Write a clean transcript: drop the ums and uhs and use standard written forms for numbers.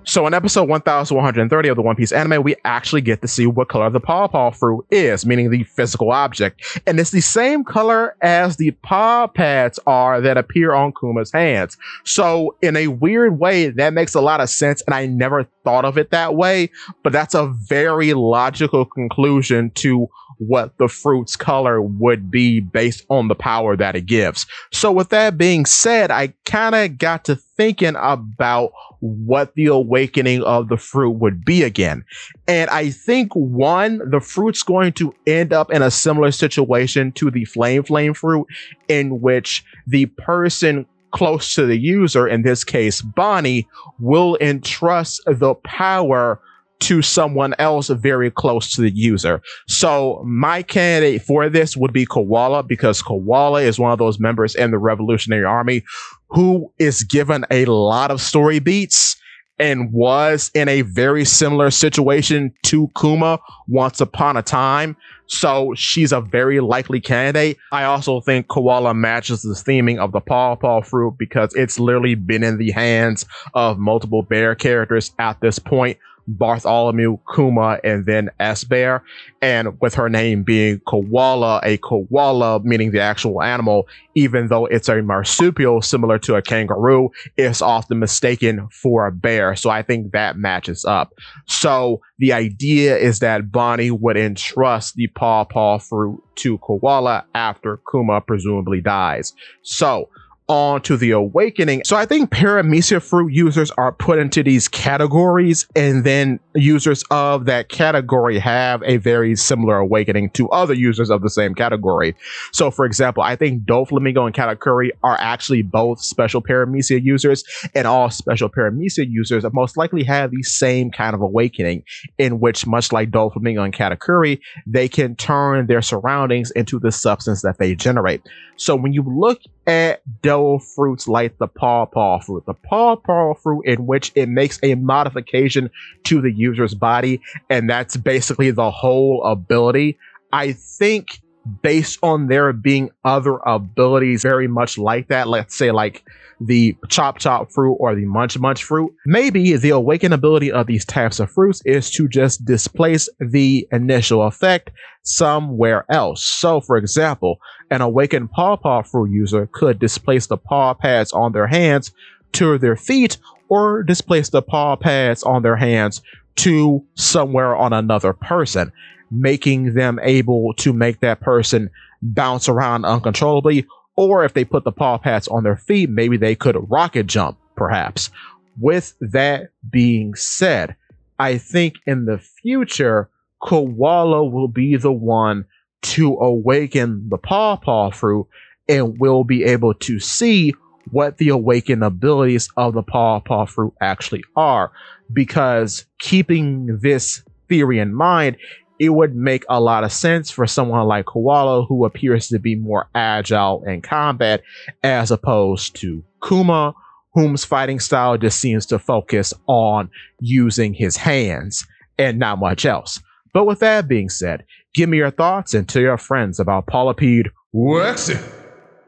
So in episode 1130 of the One Piece anime, we actually get to see what color the Paw-Paw fruit is, meaning the physical object. And it's the same color as the paw pads are that appear on Kuma's hands. So in a weird way, that makes a lot of sense, and I never thought of it that way, but that's a very logical conclusion to what the fruit's color would be based on the power that it gives. So with that being said, I kind of got to thinking about what the awakening of the fruit would be again. And I think one, the fruit's going to end up in a similar situation to the flame fruit, in which the person close to the user, in this case Bonnie, will entrust the power to someone else very close to the user. So my candidate for this would be Koala, because Koala is one of those members in the Revolutionary Army who is given a lot of story beats and was in a very similar situation to Kuma once upon a time. So she's a very likely candidate. I also think Koala matches the theming of the Paw-Paw fruit because it's literally been in the hands of multiple bear characters at this point. Bartholomew, Kuma, and then S-Bear. And with her name being Koala, a koala, meaning the actual animal, even though it's a marsupial similar to a kangaroo, is often mistaken for a bear. So I think that matches up. So the idea is that Bonnie would entrust the Paw-Paw fruit to Koala after Kuma presumably dies. So on to the awakening. So I think paramecia fruit users are put into these categories, and then users of that category have a very similar awakening to other users of the same category. So for example, I think Doflamingo and Katakuri are actually both special paramecia users, and all special paramecia users most likely have the same kind of awakening, in which, much like Doflamingo and Katakuri, they can turn their surroundings into the substance that they generate. So when you look at dough fruits like the Paw-Paw fruit, in which it makes a modification to the user's body, and that's basically the whole ability, I think based on there being other abilities very much like that, let's say like the Chop fruit or the Munch fruit, maybe the awakened ability of these types of fruits is to just displace the initial effect somewhere else. So for example, an awakened Paw-Paw fruit user could displace the paw pads on their hands to their feet, or displace the paw pads on their hands to somewhere on another person, making them able to make that person bounce around uncontrollably. Or if they put the paw pads on their feet, maybe they could rocket jump, perhaps. With that being said, I think in the future, Koala will be the one to awaken the Paw-Paw fruit, and will be able to see what the awakened abilities of the Paw-Paw fruit actually are. Because keeping this theory in mind, it would make a lot of sense for someone like Koala, who appears to be more agile in combat, as opposed to Kuma, whom's fighting style just seems to focus on using his hands and not much else. But with that being said, give me your thoughts and tell your friends about Polypede Waxing.